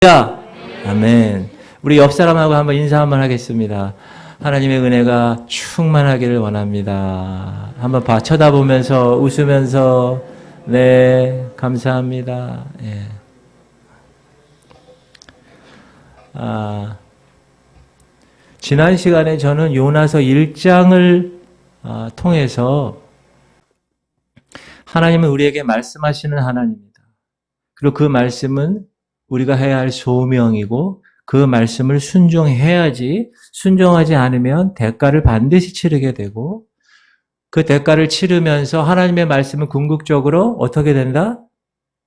아멘. 우리 옆 사람하고 한번 인사 한번 하겠습니다. 하나님의 은혜가 충만하기를 원합니다. 한번 쳐다보면서 웃으면서 네, 감사합니다. 예. 지난 시간에 저는 요나서 1장을 통해서 하나님은 우리에게 말씀하시는 하나님입니다. 그리고 그 말씀은 우리가 해야 할 소명이고 그 말씀을 순종해야지, 순종하지 않으면 대가를 반드시 치르게 되고 그 대가를 치르면서 하나님의 말씀은 궁극적으로 어떻게 된다?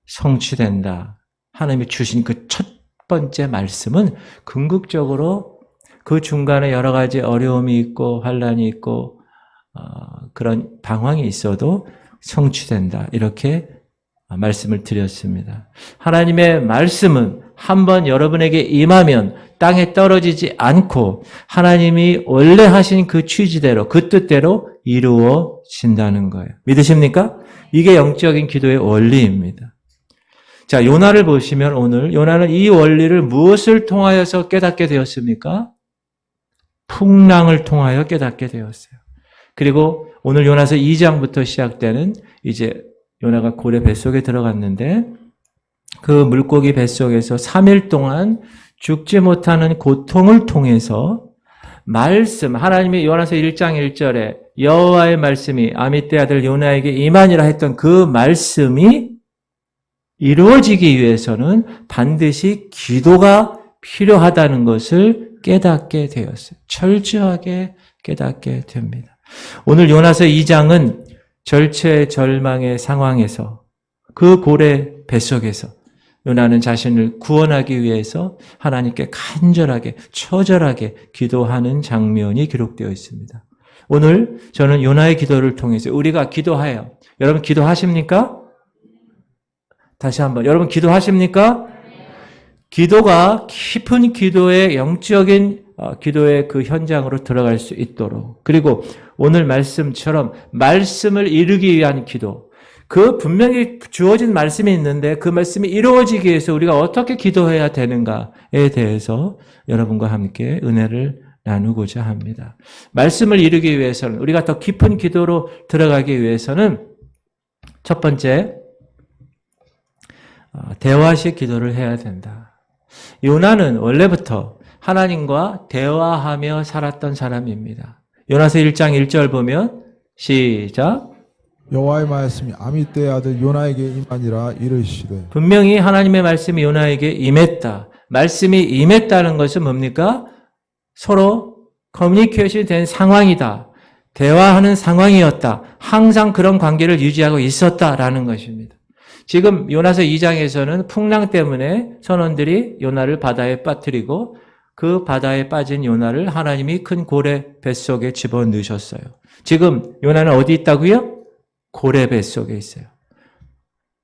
성취된다. 하나님이 주신 그 첫 번째 말씀은 궁극적으로 그 중간에 여러 가지 어려움이 있고 환란이 있고 그런 방황이 있어도 성취된다. 이렇게 말씀을 드렸습니다. 하나님의 말씀은 한번 여러분에게 임하면 땅에 떨어지지 않고 하나님이 원래 하신 그 취지대로, 그 뜻대로 이루어진다는 거예요. 믿으십니까? 이게 영적인 기도의 원리입니다. 자, 요나를 보시면 오늘 요나는 이 원리를 무엇을 통하여서 깨닫게 되었습니까? 풍랑을 통하여 깨닫게 되었어요. 그리고 오늘 요나서 2장부터 시작되는 이제 요나가 고래 뱃속에 들어갔는데 그 물고기 뱃속에서 3일 동안 죽지 못하는 고통을 통해서 말씀, 하나님이 요나서 1장 1절에 여호와의 말씀이 아미떼 아들 요나에게 임하니라 했던 그 말씀이 이루어지기 위해서는 반드시 기도가 필요하다는 것을 깨닫게 되었어요. 철저하게 깨닫게 됩니다. 오늘 요나서 2장은 절체절망의 상황에서 그 고래 뱃속에서 요나는 자신을 구원하기 위해서 하나님께 간절하게 처절하게 기도하는 장면이 기록되어 있습니다. 오늘 저는 요나의 기도를 통해서 우리가 기도해요. 여러분 기도하십니까? 다시 한번 여러분 기도하십니까? 기도가 깊은 기도의 영적인 기도의 그 현장으로 들어갈 수 있도록 그리고 오늘 말씀처럼 말씀을 이루기 위한 기도 그 분명히 주어진 말씀이 있는데 그 말씀이 이루어지기 위해서 우리가 어떻게 기도해야 되는가에 대해서 여러분과 함께 은혜를 나누고자 합니다. 말씀을 이루기 위해서는 우리가 더 깊은 기도로 들어가기 위해서는 첫 번째 대화식 기도를 해야 된다. 요나는 원래부터 하나님과 대화하며 살았던 사람입니다. 요나서 1장 1절 보면 시작 여호와의 말씀이 아미떼의 아들 요나에게 임하니라 이르시되 분명히 하나님의 말씀이 요나에게 임했다. 말씀이 임했다는 것은 뭡니까? 서로 커뮤니케이션이 된 상황이다. 대화하는 상황이었다. 항상 그런 관계를 유지하고 있었다라는 것입니다. 지금 요나서 2장에서는 풍랑 때문에 선원들이 요나를 바다에 빠뜨리고 그 바다에 빠진 요나를 하나님이 큰 고래 뱃속에 집어넣으셨어요. 지금 요나는 어디 있다고요? 고래 뱃속에 있어요.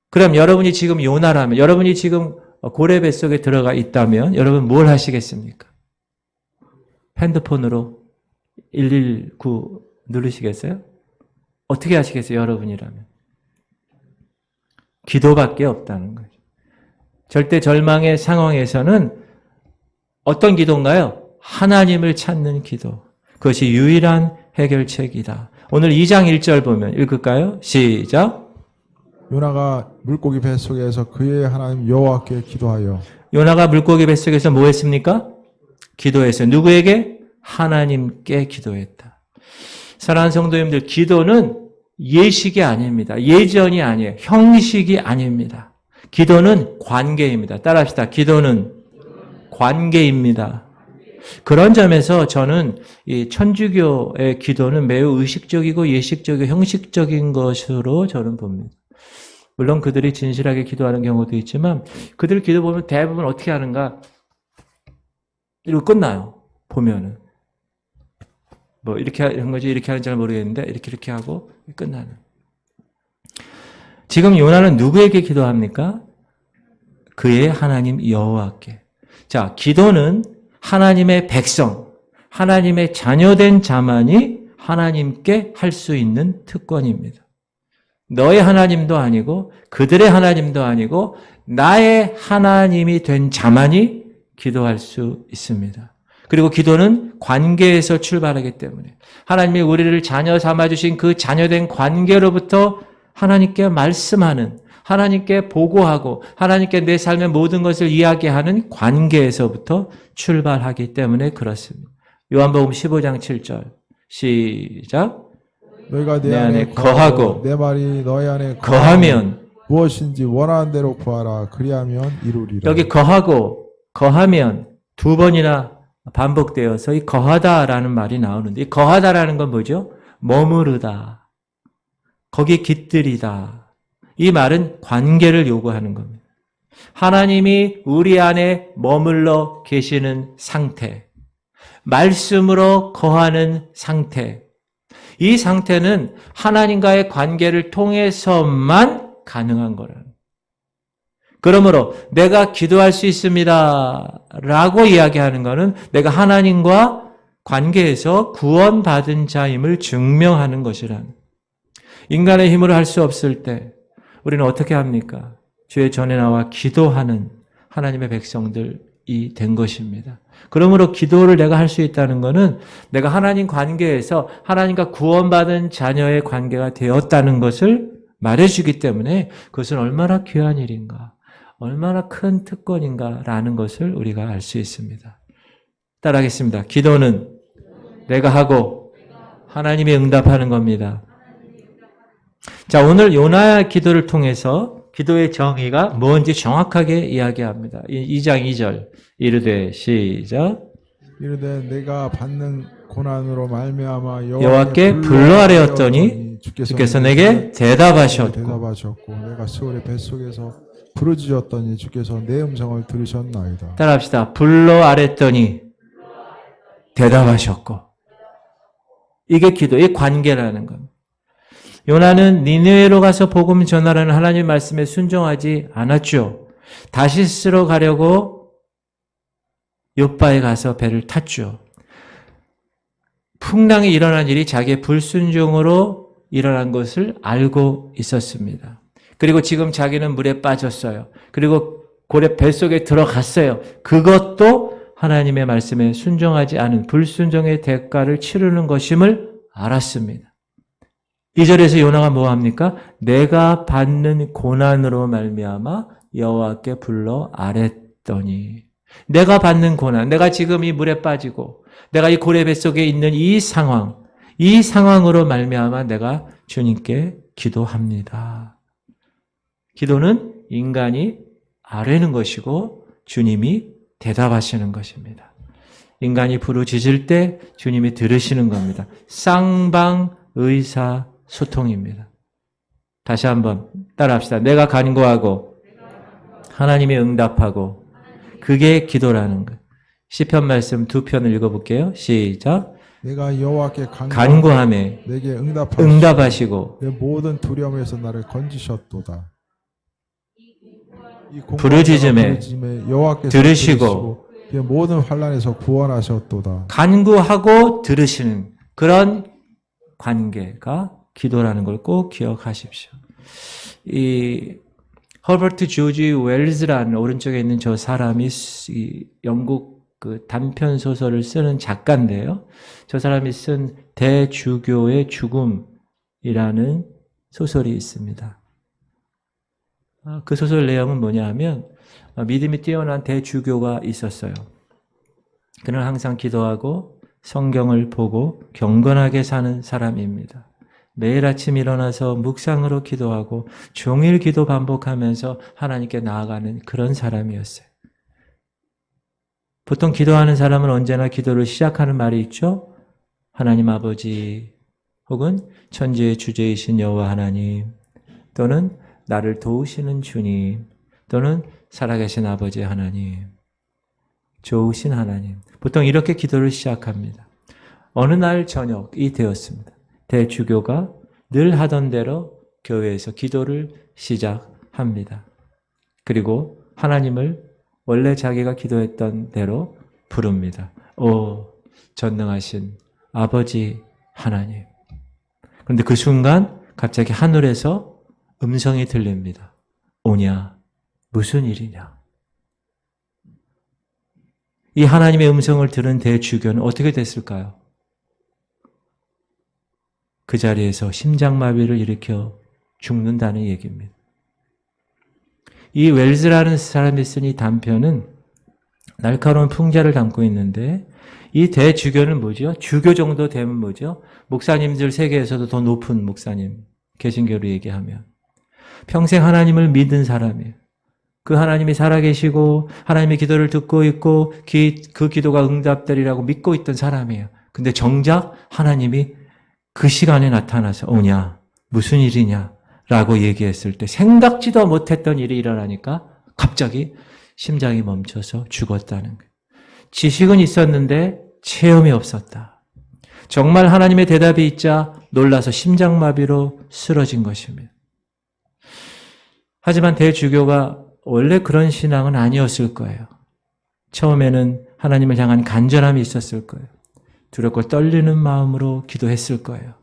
그럼 여러분이 지금 요나라면, 여러분이 지금 고래 뱃속에 들어가 있다면 여러분 뭘 하시겠습니까? 핸드폰으로 119 누르시겠어요? 어떻게 하시겠어요? 여러분이라면. 기도밖에 없다는 거죠. 절대 절망의 상황에서는 어떤 기도인가요? 하나님을 찾는 기도. 그것이 유일한 해결책이다. 오늘 2장 1절 보면 읽을까요? 시작. 요나가 물고기 뱃속에서 그의 하나님 여호와께 기도하여 요나가 물고기 뱃속에서 뭐 했습니까? 기도했어요. 누구에게? 하나님께 기도했다. 사랑하는 성도님들, 기도는 예식이 아닙니다. 예전이 아니에요. 형식이 아닙니다. 기도는 관계입니다. 따라합시다. 기도는 관계입니다. 그런 점에서 저는 이 천주교의 기도는 매우 의식적이고 예식적이고 형식적인 것으로 저는 봅니다. 물론 그들이 진실하게 기도하는 경우도 있지만 그들 기도 보면 대부분 어떻게 하는가? 이러고 끝나요. 보면은. 뭐 이렇게 하는 거지 이렇게 하는지 잘 모르겠는데 이렇게 하고 끝나는. 지금 요나는 누구에게 기도합니까? 그의 하나님 여호와께. 자, 기도는 하나님의 백성, 하나님의 자녀된 자만이 하나님께 할 수 있는 특권입니다. 너의 하나님도 아니고 그들의 하나님도 아니고 나의 하나님이 된 자만이 기도할 수 있습니다. 그리고 기도는 관계에서 출발하기 때문에 하나님이 우리를 자녀 삼아주신 그 자녀된 관계로부터 하나님께 말씀하는, 하나님께 보고하고 하나님께 내 삶의 모든 것을 이야기하는 관계에서부터 출발하기 때문에 그렇습니다. 요한복음 15장 7절 시작. 너희가 내 안에 거하고 내 말이 너희 안에 거하면 무엇인지 원하는 대로 구하라. 그리하면 이루리라. 여기 거하면 두 번이나 반복되어서 이 거하다라는 말이 나오는데 이 거하다라는 건 뭐죠? 머무르다. 거기 깃들이다. 이 말은 관계를 요구하는 겁니다. 하나님이 우리 안에 머물러 계시는 상태, 말씀으로 거하는 상태, 이 상태는 하나님과의 관계를 통해서만 가능한 거라는. 그러므로 내가 기도할 수 있습니다 라고 이야기하는 것은 내가 하나님과 관계에서 구원받은 자임을 증명하는 것이라는. 인간의 힘으로 할 수 없을 때 우리는 어떻게 합니까? 주의 전에 나와 기도하는 하나님의 백성들이 된 것입니다. 그러므로 기도를 내가 할 수 있다는 것은 내가 하나님 관계에서 하나님과 구원받은 자녀의 관계가 되었다는 것을 말해주기 때문에 그것은 얼마나 귀한 일인가, 얼마나 큰 특권인가라는 것을 우리가 알 수 있습니다. 따라하겠습니다. 기도는 내가 하고 하나님이 응답하는 겁니다. 자, 오늘 요나의 기도를 통해서 기도의 정의가 뭔지 정확하게 이야기합니다. 2장 2절 이르되 시작. 이르되 내가 받는 고난으로 말미암아 여호와께 불러아뢰었더니 주께서 내게 대답하셨고 내가 스올의 뱃속에서 부르짖었더니 주께서 내 음성을 들으셨나이다. 따라합시다. 불러아뢰었더니 대답하셨고. 이게 기도의 관계라는 겁니다. 요나는 니느웨로 가서 복음 전하라는 하나님의 말씀에 순종하지 않았죠. 다시스로 가려고 욥바에 가서 배를 탔죠. 풍랑이 일어난 일이 자기의 불순종으로 일어난 것을 알고 있었습니다. 그리고 지금 자기는 물에 빠졌어요. 그리고 고래 뱃속에 들어갔어요. 그것도 하나님의 말씀에 순종하지 않은 불순종의 대가를 치르는 것임을 알았습니다. 2절에서 요나가 뭐합니까? 내가 받는 고난으로 말미암아 여호와께 불러 아뢰더니, 내가 받는 고난, 내가 지금 이 물에 빠지고 내가 이 고래 뱃속에 있는 이 상황으로 말미암아 내가 주님께 기도합니다. 기도는 인간이 아뢰는 것이고 주님이 대답하시는 것입니다. 인간이 부르짖을 때 주님이 들으시는 겁니다. 쌍방의사소통입니다. 다시 한번 따라합시다. 내가 간구하고 하나님이 응답하고, 그게 기도라는 것. 시편 말씀 2편을 읽어볼게요. 시작. 내가 여호와께 간구하매 내게 응답하시고 내 모든 두려움에서 나를 건지셨도다. 부르짖음에 여호와께서 들으시고 내 모든 환난에서 구원하셨도다. 간구하고 들으시는 그런 관계가 기도라는 걸 꼭 기억하십시오. 이 허버트 조지 웰즈라는 오른쪽에 있는 저 사람이 이 영국 그 단편 소설을 쓰는 작가인데요. 저 사람이 쓴 대주교의 죽음이라는 소설이 있습니다. 그 소설 내용은 뭐냐 하면 믿음이 뛰어난 대주교가 있었어요. 그는 항상 기도하고 성경을 보고 경건하게 사는 사람입니다. 매일 아침 일어나서 묵상으로 기도하고 종일 기도 반복하면서 하나님께 나아가는 그런 사람이었어요. 보통 기도하는 사람은 언제나 기도를 시작하는 말이 있죠. 하나님 아버지, 혹은 천지의 주제이신 여호와 하나님, 또는 나를 도우시는 주님, 또는 살아계신 아버지 하나님, 좋으신 하나님. 보통 이렇게 기도를 시작합니다. 어느 날 저녁이 되었습니다. 대주교가 늘 하던 대로 교회에서 기도를 시작합니다. 그리고 하나님을 원래 자기가 기도했던 대로 부릅니다. 오, 전능하신 아버지 하나님. 그런데 그 순간 갑자기 하늘에서 음성이 들립니다. 오냐? 무슨 일이냐? 이 하나님의 음성을 들은 대주교는 어떻게 됐을까요? 그 자리에서 심장마비를 일으켜 죽는다는 얘기입니다. 이 웰즈라는 사람이 쓴 이 단편은 날카로운 풍자를 담고 있는데 이 대주교는 뭐죠? 주교 정도 되면 뭐죠? 목사님들 세계에서도 더 높은 목사님, 개신교로 얘기하면 평생 하나님을 믿은 사람이에요. 그 하나님이 살아계시고 하나님의 기도를 듣고 있고 그 기도가 응답되리라고 믿고 있던 사람이에요. 근데 정작 하나님이 그 시간에 나타나서 오냐? 무슨 일이냐? 라고 얘기했을 때 생각지도 못했던 일이 일어나니까 갑자기 심장이 멈춰서 죽었다는 거예요. 지식은 있었는데 체험이 없었다. 정말 하나님의 대답이 있자 놀라서 심장마비로 쓰러진 것입니다. 하지만 대주교가 원래 그런 신앙은 아니었을 거예요. 처음에는 하나님을 향한 간절함이 있었을 거예요. 두렵고 떨리는 마음으로 기도했을 거예요.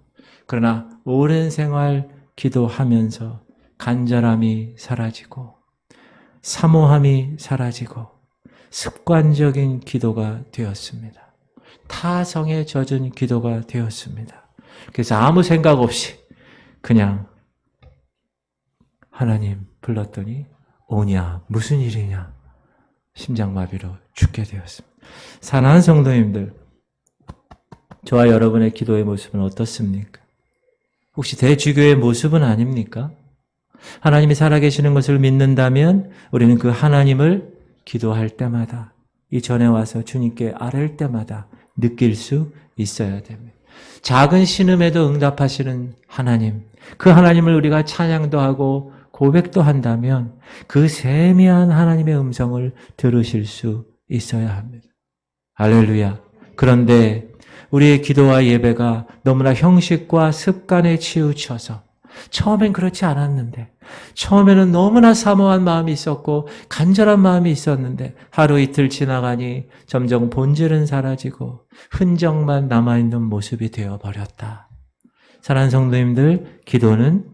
그러나 오랜 생활 기도하면서 간절함이 사라지고 사모함이 사라지고 습관적인 기도가 되었습니다. 타성에 젖은 기도가 되었습니다. 그래서 아무 생각 없이 그냥 하나님 불렀더니 오냐? 무슨 일이냐? 심장마비로 죽게 되었습니다. 사랑하는 성도님들, 저와 여러분의 기도의 모습은 어떻습니까? 혹시 대주교의 모습은 아닙니까? 하나님이 살아계시는 것을 믿는다면 우리는 그 하나님을 기도할 때마다 이전에 와서 주님께 아뢰을 때마다 느낄 수 있어야 됩니다. 작은 신음에도 응답하시는 하나님, 그 하나님을 우리가 찬양도 하고 고백도 한다면 그 세미한 하나님의 음성을 들으실 수 있어야 합니다. 할렐루야. 그런데 우리의 기도와 예배가 너무나 형식과 습관에 치우쳐서 처음엔 그렇지 않았는데 처음에는 너무나 사모한 마음이 있었고 간절한 마음이 있었는데 하루 이틀 지나가니 점점 본질은 사라지고 흔적만 남아있는 모습이 되어버렸다. 사랑하는 성도님들, 기도는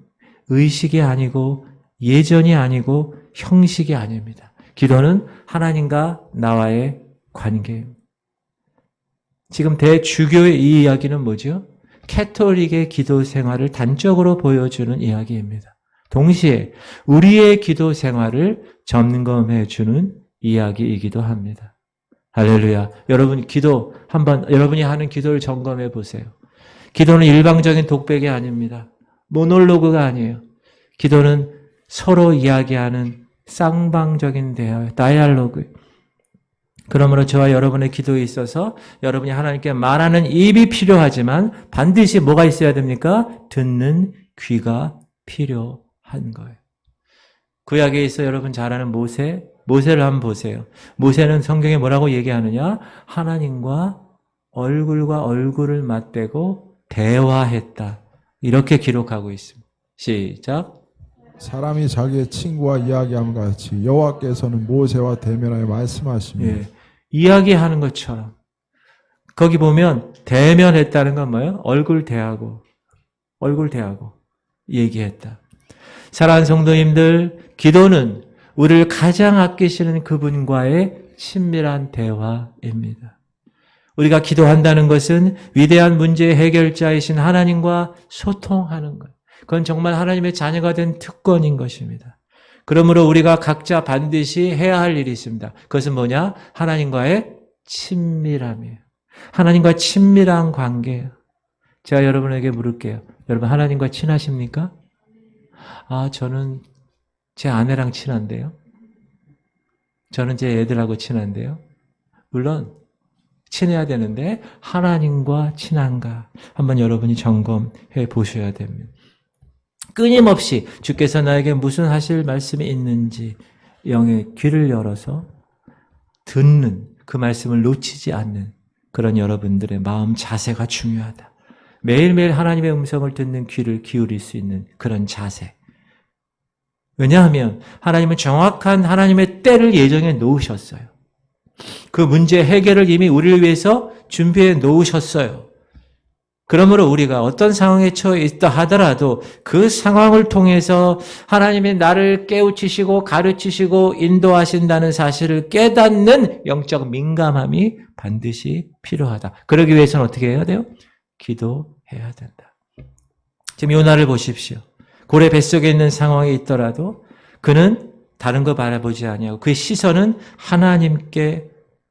의식이 아니고 예전이 아니고 형식이 아닙니다. 기도는 하나님과 나와의 관계입니다. 지금 대주교의 이 이야기는 뭐죠? 캐톨릭의 기도 생활을 단적으로 보여주는 이야기입니다. 동시에 우리의 기도 생활을 점검해 주는 이야기이기도 합니다. 할렐루야. 여러분 기도 한번 여러분이 하는 기도를 점검해 보세요. 기도는 일방적인 독백이 아닙니다. 모놀로그가 아니에요. 기도는 서로 이야기하는 쌍방적인 대화, 다이알로그. 그러므로 저와 여러분의 기도에 있어서 여러분이 하나님께 말하는 입이 필요하지만 반드시 뭐가 있어야 됩니까? 듣는 귀가 필요한 거예요. 구약에 있어 여러분 잘 아는 모세를 한번 보세요. 모세는 성경에 뭐라고 얘기하느냐? 하나님과 얼굴을 맞대고 대화했다. 이렇게 기록하고 있습니다. 시작. 사람이 자기의 친구와 이야기함과 같이 여호와께서는 모세와 대면하여 말씀하시며 예, 이야기하는 것처럼 거기 보면 대면했다는 건 뭐예요? 얼굴 대하고 얘기했다. 사랑하는 성도님들, 기도는 우리를 가장 아끼시는 그분과의 친밀한 대화입니다. 우리가 기도한다는 것은 위대한 문제의 해결자이신 하나님과 소통하는 것. 그건 정말 하나님의 자녀가 된 특권인 것입니다. 그러므로 우리가 각자 반드시 해야 할 일이 있습니다. 그것은 뭐냐? 하나님과의 친밀함이에요. 하나님과 친밀한 관계예요. 제가 여러분에게 물을게요. 여러분 하나님과 친하십니까? 저는 제 아내랑 친한데요. 저는 제 애들하고 친한데요. 물론 친해야 되는데 하나님과 친한가 한번 여러분이 점검해 보셔야 됩니다. 끊임없이 주께서 나에게 무슨 하실 말씀이 있는지 영의 귀를 열어서 듣는 그 말씀을 놓치지 않는 그런 여러분들의 마음 자세가 중요하다. 매일매일 하나님의 음성을 듣는 귀를 기울일 수 있는 그런 자세. 왜냐하면 하나님은 정확한 하나님의 때를 예정해 놓으셨어요. 그 문제 해결을 이미 우리를 위해서 준비해 놓으셨어요. 그러므로 우리가 어떤 상황에 처해 있다 하더라도 그 상황을 통해서 하나님이 나를 깨우치시고 가르치시고 인도하신다는 사실을 깨닫는 영적 민감함이 반드시 필요하다. 그러기 위해서는 어떻게 해야 돼요? 기도해야 된다. 지금 요나를 보십시오. 고래 뱃속에 있는 상황에 있더라도 그는 다른 거 바라보지 아니하고 그의 시선은 하나님께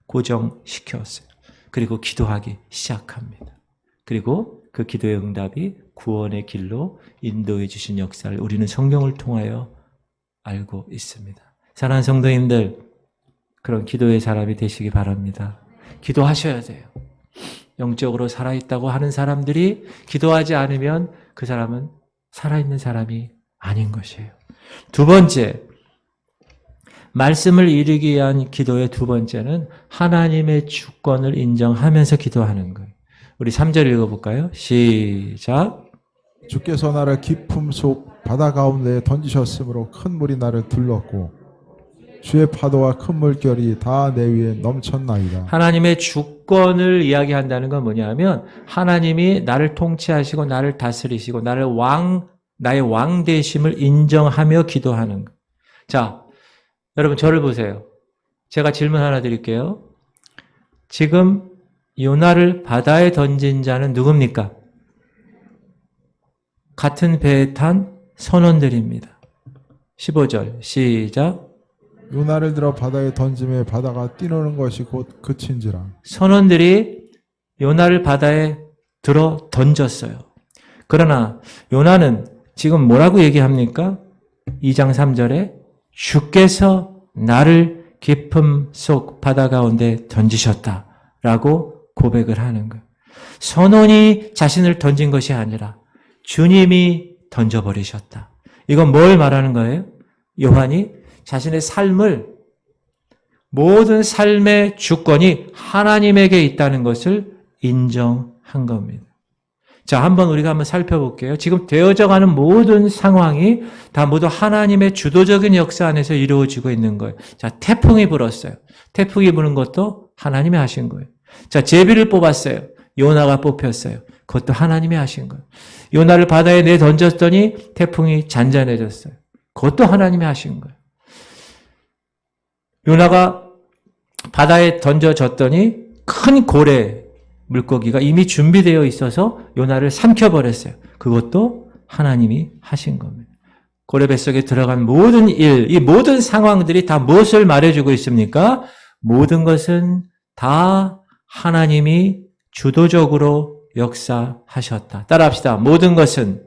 고정시켰어요. 그리고 기도하기 시작합니다. 그리고 그 기도의 응답이 구원의 길로 인도해 주신 역사를 우리는 성경을 통하여 알고 있습니다. 사랑하는 성도님들, 그런 기도의 사람이 되시기 바랍니다. 기도하셔야 돼요. 영적으로 살아있다고 하는 사람들이 기도하지 않으면 그 사람은 살아있는 사람이 아닌 것이에요. 두 번째, 말씀을 이루기 위한 기도의 두 번째는 하나님의 주권을 인정하면서 기도하는 거예요. 우리 3절 읽어볼까요? 시작. 주께서 나를 깊음 속 바다 가운데에 던지셨으므로 큰 물이 나를 둘렀고 주의 파도와 큰 물결이 다 내 위에 넘쳤나이다. 하나님의 주권을 이야기한다는 건 뭐냐면 하나님이 나를 통치하시고 나를 다스리시고 나의 왕 되심을 인정하며 기도하는 것. 자, 여러분 저를 보세요. 제가 질문 하나 드릴게요. 지금 요나를 바다에 던진 자는 누굽니까? 같은 배에 탄 선원들입니다. 15절 시작. 요나를 들어 바다에 던짐에 바다가 뛰노는 것이 곧 그친지라. 선원들이 요나를 바다에 들어 던졌어요. 그러나 요나는 지금 뭐라고 얘기합니까? 2장 3절에 주께서 나를 깊음 속 바다 가운데 던지셨다라고 고백을 하는 거예요. 선원이 자신을 던진 것이 아니라 주님이 던져버리셨다. 이건 뭘 말하는 거예요? 요한이 자신의 삶을 모든 삶의 주권이 하나님에게 있다는 것을 인정한 겁니다. 자, 우리가 한번 살펴볼게요. 지금 되어져 가는 모든 상황이 다 모두 하나님의 주도적인 역사 안에서 이루어지고 있는 거예요. 자, 태풍이 불었어요. 태풍이 부는 것도 하나님이 하신 거예요. 자, 제비를 뽑았어요. 요나가 뽑혔어요. 그것도 하나님이 하신 거예요. 요나를 바다에 내던졌더니 태풍이 잔잔해졌어요. 그것도 하나님이 하신 거예요. 요나가 바다에 던져졌더니 큰 고래 물고기가 이미 준비되어 있어서 요나를 삼켜버렸어요. 그것도 하나님이 하신 겁니다. 고래 뱃속에 들어간 모든 일, 이 모든 상황들이 다 무엇을 말해주고 있습니까? 모든 것은 다 하나님이 주도적으로 역사하셨다. 따라합시다. 모든 것은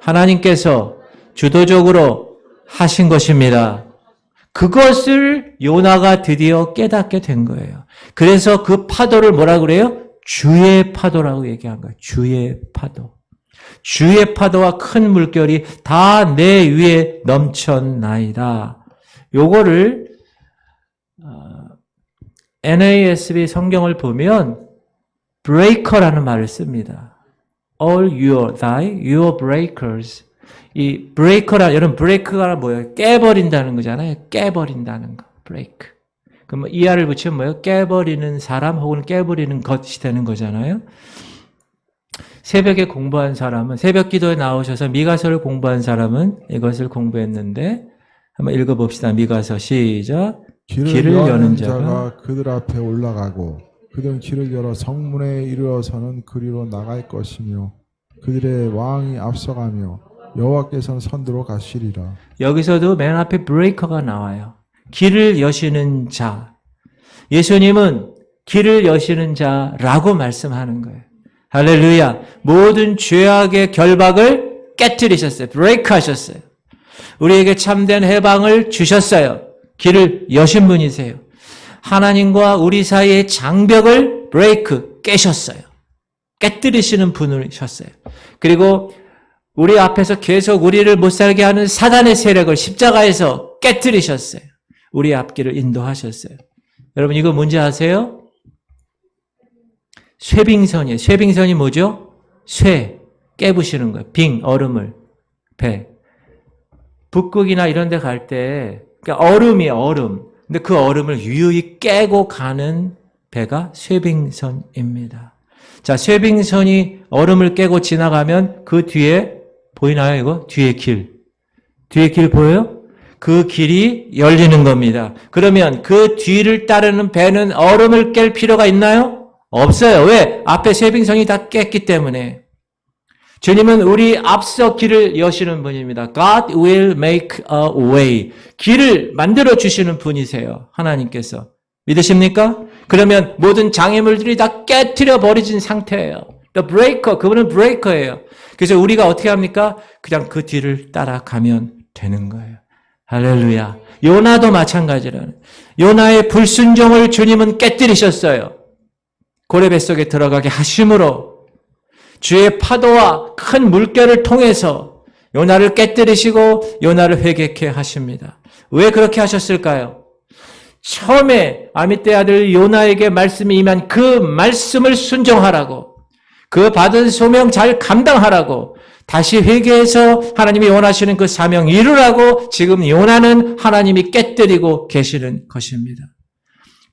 하나님께서 주도적으로 하신 것입니다. 그것을 요나가 드디어 깨닫게 된 거예요. 그래서 그 파도를 뭐라고 그래요? 주의 파도라고 얘기한 거예요. 주의 파도. 주의 파도와 큰 물결이 다 내 위에 넘쳤나이다. 요거를 NASB 성경을 보면 breaker라는 말을 씁니다. All your breakers. 이 여러분 break가 뭐예요? 깨버린다는 거잖아요. 깨버린다는 거. break. 그럼 ER을 붙이면 뭐예요? 깨버리는 사람 혹은 깨버리는 것이 되는 거잖아요. 새벽에 공부한 사람은, 새벽 기도에 나오셔서 미가서를 공부한 사람은 이것을 공부했는데 한번 읽어봅시다. 미가서 시작. 길을 여는 자가 그들 앞에 올라가고 그들은 길을 열어 성문에 이르러서는 그리로 나갈 것이며 그들의 왕이 앞서가며 여호와께서는 선두로 가시리라. 여기서도 맨 앞에 브레이커가 나와요. 길을 여시는 자. 예수님은 길을 여시는 자라고 말씀하는 거예요. 할렐루야. 모든 죄악의 결박을 깨뜨리셨어요. 브레이크 하셨어요. 우리에게 참된 해방을 주셨어요. 길을 여신 분이세요. 하나님과 우리 사이의 장벽을 브레이크 깨셨어요. 깨뜨리시는 분이셨어요. 그리고 우리 앞에서 계속 우리를 못 살게 하는 사단의 세력을 십자가에서 깨뜨리셨어요. 우리 앞길을 인도하셨어요. 여러분 이거 뭔지 아세요? 쇠빙선이에요. 쇠빙선이 뭐죠? 쇠, 깨부시는 거예요. 빙, 얼음을, 배. 북극이나 이런 데 갈 때 그러니까 얼음이에요. 얼음. 근데 그 얼음을 유유히 깨고 가는 배가 쇠빙선입니다. 자, 쇠빙선이 얼음을 깨고 지나가면 그 뒤에 보이나요, 이거? 뒤에 길. 뒤에 길 보여요? 그 길이 열리는 겁니다. 그러면 그 뒤를 따르는 배는 얼음을 깰 필요가 있나요? 없어요. 왜? 앞에 쇠빙선이 다 깼기 때문에. 주님은 우리 앞서 길을 여시는 분입니다. God will make a way. 길을 만들어 주시는 분이세요. 하나님께서. 믿으십니까? 그러면 모든 장애물들이 다 깨트려 버려진 상태예요. The breaker, 그분은 브레이커예요. 그래서 우리가 어떻게 합니까? 그냥 그 뒤를 따라가면 되는 거예요. 할렐루야. 요나도 마찬가지라는. 요나의 불순종을 주님은 깨뜨리셨어요. 고래 뱃속에 들어가게 하심으로 주의 파도와 큰 물결을 통해서 요나를 깨뜨리시고 요나를 회개케 하십니다. 왜 그렇게 하셨을까요? 처음에 아미떼 아들 요나에게 말씀이 임한 그 말씀을 순종하라고, 그 받은 소명 잘 감당하라고, 다시 회개해서 하나님이 원하시는 그 사명 이루라고 지금 요나는 하나님이 깨뜨리고 계시는 것입니다.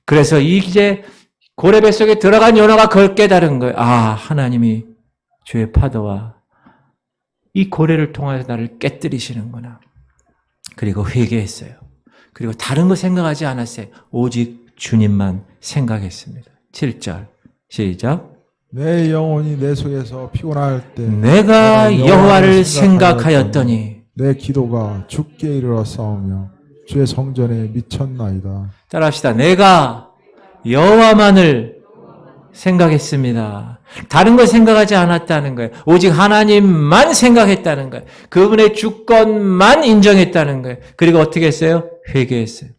그래서 이제 고래 뱃속에 들어간 요나가 그걸 깨달은 거예요. 아, 하나님이 주의 파도와 이 고래를 통해서 나를 깨뜨리시는구나. 그리고 회개했어요. 그리고 다른 거 생각하지 않았어요. 오직 주님만 생각했습니다. 7절 시작. 내 영혼이 내 속에서 피곤할 때 내가 여호와를 생각하였더니 내 기도가 주께 이르러 싸우며 주의 성전에 미쳤나이다. 따라합시다. 내가 여호와만을 생각했습니다. 다른 걸 생각하지 않았다는 거예요. 오직 하나님만 생각했다는 거예요. 그분의 주권만 인정했다는 거예요. 그리고 어떻게 했어요? 회개했어요.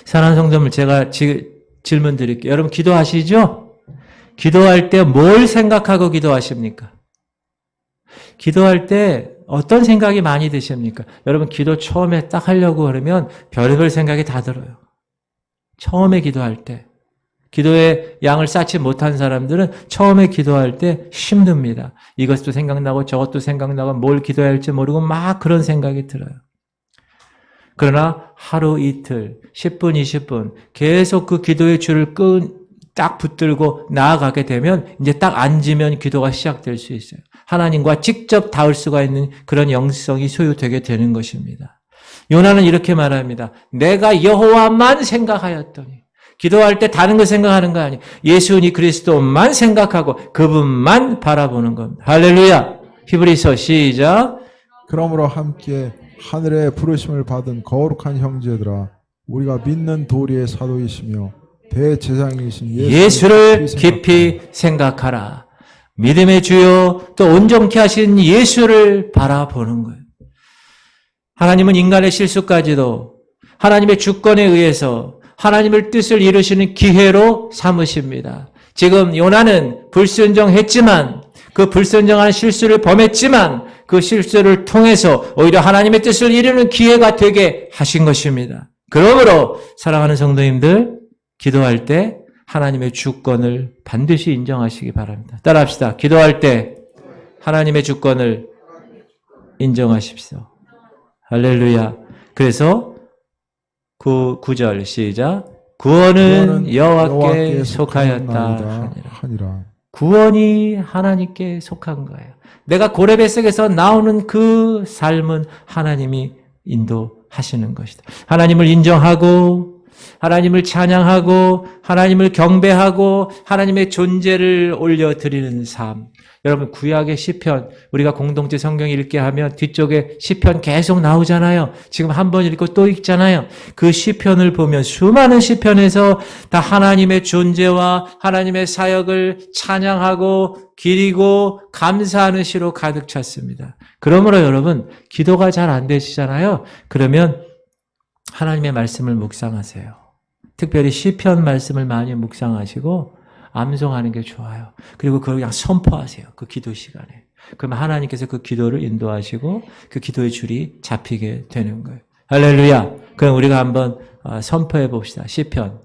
사랑하는 성도들, 제가 질문 드릴게요. 여러분 기도하시죠? 기도할 때 뭘 생각하고 기도하십니까? 기도할 때 어떤 생각이 많이 드십니까? 여러분 기도 처음에 딱 하려고 그러면 별의별 생각이 다 들어요. 처음에 기도할 때. 기도의 양을 쌓지 못한 사람들은 처음에 기도할 때 힘듭니다. 이것도 생각나고 저것도 생각나고 뭘 기도해야 할지 모르고 막 그런 생각이 들어요. 그러나 하루 이틀 10분 20분 계속 그 기도의 줄을 딱 붙들고 나아가게 되면 이제 딱 앉으면 기도가 시작될 수 있어요. 하나님과 직접 닿을 수가 있는 그런 영성이 소유되게 되는 것입니다. 요나는 이렇게 말합니다. 내가 여호와만 생각하였더니. 기도할 때 다른 거 생각하는 거 아니에요. 예수니 그리스도만 생각하고 그분만 바라보는 겁니다. 할렐루야. 히브리서 시작. 그러므로 함께 하늘의 부르심을 받은 거룩한 형제들아, 우리가 믿는 도리의 사도이시며 대제사장이신 예수를 깊이 생각하라. 믿음의 주요 또 온전케 하신 예수를 바라보는 거예요. 하나님은 인간의 실수까지도 하나님의 주권에 의해서 하나님의 뜻을 이루시는 기회로 삼으십니다. 지금 요나는 불순종했지만 그 불순종하는 실수를 범했지만 그 실수를 통해서 오히려 하나님의 뜻을 이루는 기회가 되게 하신 것입니다. 그러므로 사랑하는 성도님들 기도할 때 하나님의 주권을 반드시 인정하시기 바랍니다. 따라합시다. 기도할 때 하나님의 주권을 인정하십시오. 할렐루야. 그래서 9절 시작. 구원은 여호와께 속하였다 하니라. 구원이 하나님께 속한 거예요. 내가 고레 뱃속에서 나오는 그 삶은 하나님이 인도하시는 것이다. 하나님을 인정하고 하나님을 찬양하고 하나님을 경배하고 하나님의 존재를 올려드리는 삶. 여러분 구약의 시편 우리가 공동체 성경 읽게 하면 뒤쪽에 시편 계속 나오잖아요. 지금 한 번 읽고 또 읽잖아요. 그 시편을 보면 수많은 시편에서 다 하나님의 존재와 하나님의 사역을 찬양하고 기리고 감사하는 시로 가득 찼습니다. 그러므로 여러분 기도가 잘 안 되시잖아요. 그러면 하나님의 말씀을 묵상하세요. 특별히 시편 말씀을 많이 묵상하시고 암송하는 게 좋아요. 그리고 그걸 그냥 선포하세요. 그 기도 시간에. 그러면 하나님께서 그 기도를 인도하시고 그 기도의 줄이 잡히게 되는 거예요. 할렐루야. 그럼 우리가 한번 선포해 봅시다. 시편.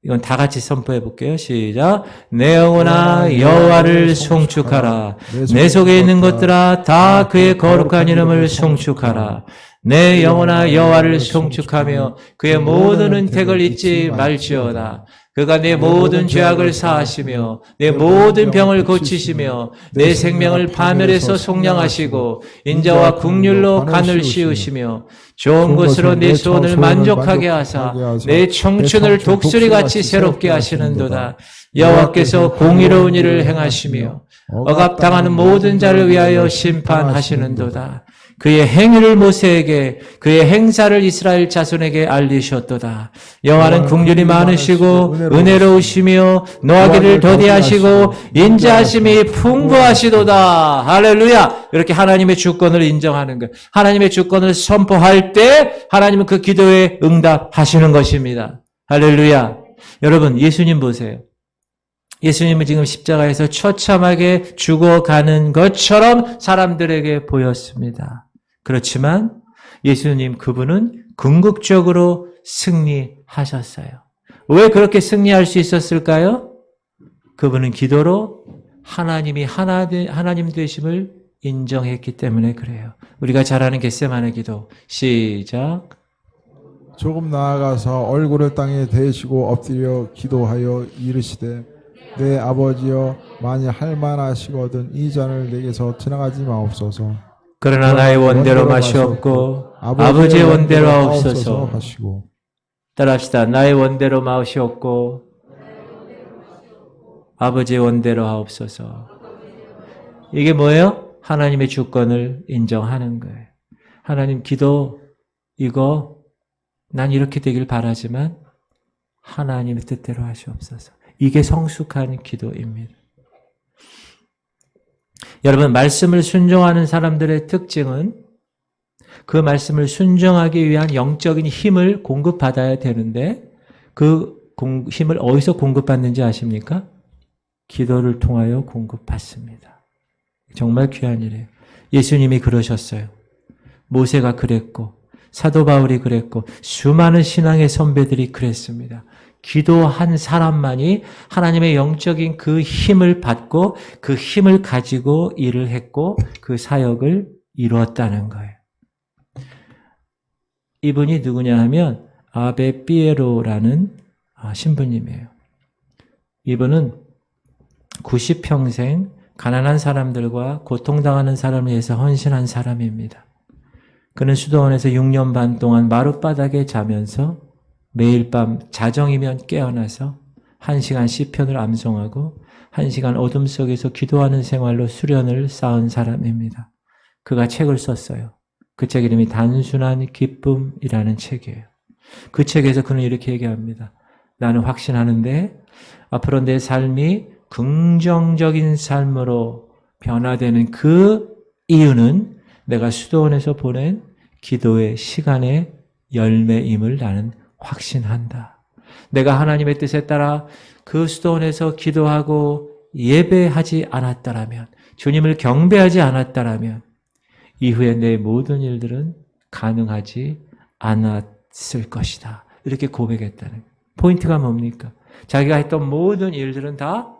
이건 다 같이 선포해 볼게요. 시작. 내 영혼아 여호와를 송축하라. 내 속에 있는 것들아 다 그의 거룩한 이름을 송축하라. 내 영혼아 여호와를 송축하며 그의 모든 은택을 잊지 말지어다. 그가 내 모든 죄악을 사하시며 내 모든 병을 고치시며 내 생명을 파멸에서 속량하시고 인자와 국률로 간을 씌우시며 좋은 것으로 내 소원을 만족하게 하사 내 청춘을 독수리같이 새롭게 하시는도다. 여호와께서 공의로운 일을 행하시며 억압당하는 모든 자를 위하여 심판하시는도다. 그의 행위를 모세에게 그의 행사를 이스라엘 자손에게 알리셨도다. 여호와는 긍휼이 많으시고 은혜로우시며 노하기를 더디하시고 인자하심이 풍부하시도다. 할렐루야. 이렇게 하나님의 주권을 인정하는 것, 하나님의 주권을 선포할 때 하나님은 그 기도에 응답하시는 것입니다. 할렐루야. 여러분 예수님 보세요. 예수님은 지금 십자가에서 처참하게 죽어가는 것처럼 사람들에게 보였습니다. 그렇지만 예수님 그분은 궁극적으로 승리하셨어요. 왜 그렇게 승리할 수 있었을까요? 그분은 기도로 하나님이 하나님 되심을 인정했기 때문에 그래요. 우리가 잘 아는 겟세마네 기도 시작. 조금 나아가서 얼굴을 땅에 대시고 엎드려 기도하여 이르시되 내 아버지여 만일 할만하시거든 이 잔을 내게서 지나가지 마옵소서. 그러나 나의 원대로 마시옵고 아버지의 원대로 하옵소서 하시고. 따라합시다. 나의 원대로 마시옵고 아버지의 원대로 하옵소서. 이게 뭐예요? 하나님의 주권을 인정하는 거예요. 하나님 기도 이거 난 이렇게 되길 바라지만 하나님의 뜻대로 하시옵소서. 이게 성숙한 기도입니다. 여러분 말씀을 순종하는 사람들의 특징은 그 말씀을 순종하기 위한 영적인 힘을 공급받아야 되는데 그 힘을 어디서 공급받는지 아십니까? 기도를 통하여 공급받습니다. 정말 귀한 일이에요. 예수님이 그러셨어요. 모세가 그랬고 사도 바울이 그랬고 수많은 신앙의 선배들이 그랬습니다. 기도한 사람만이 하나님의 영적인 그 힘을 받고 그 힘을 가지고 일을 했고 그 사역을 이루었다는 거예요. 이분이 누구냐 하면 아베 피에로라는 신부님이에요. 이분은 90평생 가난한 사람들과 고통당하는 사람을 위해서 헌신한 사람입니다. 그는 수도원에서 6년 반 동안 마룻바닥에 자면서 매일 밤 자정이면 깨어나서 1시간 시편을 암송하고 1시간 어둠 속에서 기도하는 생활로 수련을 쌓은 사람입니다. 그가 책을 썼어요. 그 책 이름이 단순한 기쁨이라는 책이에요. 그 책에서 그는 이렇게 얘기합니다. 나는 확신하는데 앞으로 내 삶이 긍정적인 삶으로 변화되는 그 이유는 내가 수도원에서 보낸 기도의 시간의 열매임을 나는 확신한다. 내가 하나님의 뜻에 따라 그 수도원에서 기도하고 예배하지 않았다라면, 주님을 경배하지 않았다라면 이후에 내 모든 일들은 가능하지 않았을 것이다. 이렇게 고백했다는 포인트가 뭡니까? 자기가 했던 모든 일들은 다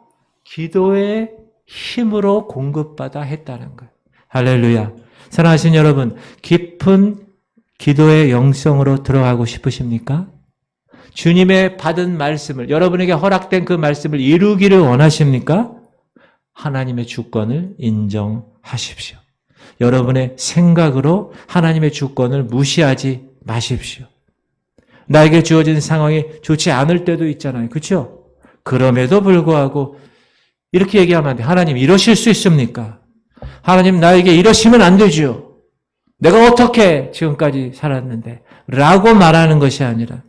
기도의 힘으로 공급받아 했다는 거예요. 할렐루야. 사랑하신 여러분, 깊은 기도의 영성으로 들어가고 싶으십니까? 주님의 받은 말씀을, 여러분에게 허락된 그 말씀을 이루기를 원하십니까? 하나님의 주권을 인정하십시오. 여러분의 생각으로 하나님의 주권을 무시하지 마십시오. 나에게 주어진 상황이 좋지 않을 때도 있잖아요. 그렇죠? 그럼에도 불구하고 이렇게 얘기하면 안 돼. 하나님 이러실 수 있습니까? 하나님 나에게 이러시면 안 되죠. 내가 어떻게 지금까지 살았는데 라고 말하는 것이 아니라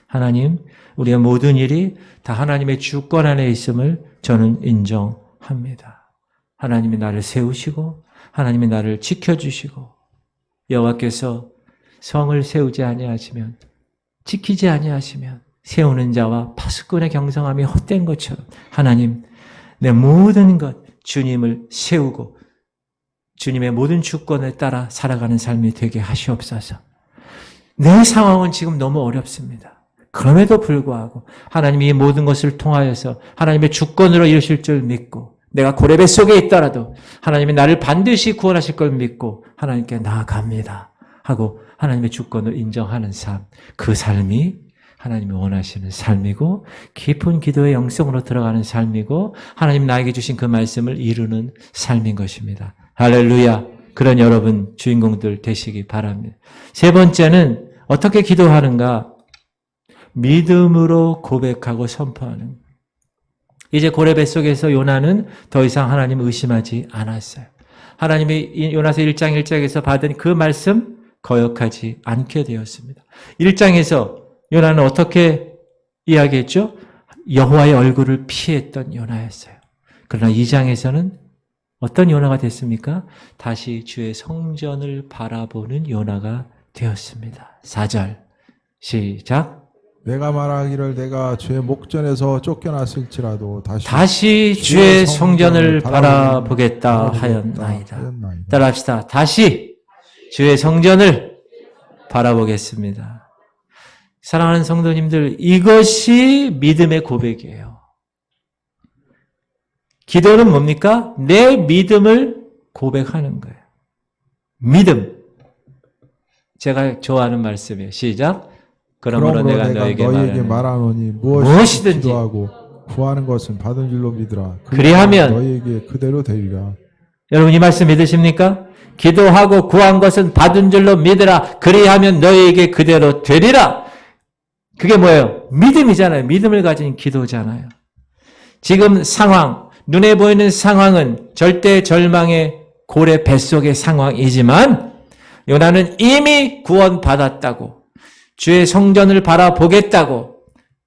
하나님 우리의 모든 일이 다 하나님의 주권 안에 있음을 저는 인정합니다. 하나님이 나를 세우시고 하나님이 나를 지켜주시고 여호와께서 성을 세우지 아니하시면 지키지 아니하시면 세우는 자와 파수꾼의 경성함이 헛된 것처럼 하나님 내 모든 것 주님을 세우고 주님의 모든 주권에 따라 살아가는 삶이 되게 하시옵소서. 내 상황은 지금 너무 어렵습니다. 그럼에도 불구하고 하나님이 이 모든 것을 통하여서 하나님의 주권으로 이루실 줄 믿고 내가 고레배 속에 있더라도 하나님이 나를 반드시 구원하실 걸 믿고 하나님께 나아갑니다. 하고 하나님의 주권을 인정하는 삶, 그 삶이 하나님이 원하시는 삶이고 깊은 기도의 영성으로 들어가는 삶이고 하나님 나에게 주신 그 말씀을 이루는 삶인 것입니다. 할렐루야. 그런 여러분 주인공들 되시기 바랍니다. 세 번째는 어떻게 기도하는가? 믿음으로 고백하고 선포하는. 이제 고래 뱃속에서 요나는 더 이상 하나님을 의심하지 않았어요. 하나님이 요나서 1장 1절에서 받은 그 말씀 거역하지 않게 되었습니다. 1장에서 요나는 어떻게 이야기했죠? 여호와의 얼굴을 피했던 요나였어요. 그러나 2장에서는 어떤 요나가 됐습니까? 다시 주의 성전을 바라보는 요나가 되었습니다. 4절 시작. 내가 말하기를 내가 주의 목전에서 쫓겨났을지라도 다시 주의 성전을 바라보겠다 하였나이다. 따라합시다. 다시 주의 성전을 바라보겠습니다. 사랑하는 성도님들, 이것이 믿음의 고백이에요. 기도는 뭡니까? 내 믿음을 고백하는 거예요. 믿음. 제가 좋아하는 말씀이에요. 시작. 그러므로 내가 너에게 말하노니 무엇이든지 기도하고 구하는 것은 받은 줄로 믿으라. 그리하면 너에게 그대로 되리라. 여러분 이 말씀 믿으십니까? 기도하고 구한 것은 받은 줄로 믿으라. 그리하면 너에게 그대로 되리라. 그게 뭐예요? 믿음이잖아요. 믿음을 가진 기도잖아요. 지금 상황, 눈에 보이는 상황은 절대 절망의 고래 뱃속의 상황이지만 요나는 이미 구원받았다고 주의 성전을 바라보겠다고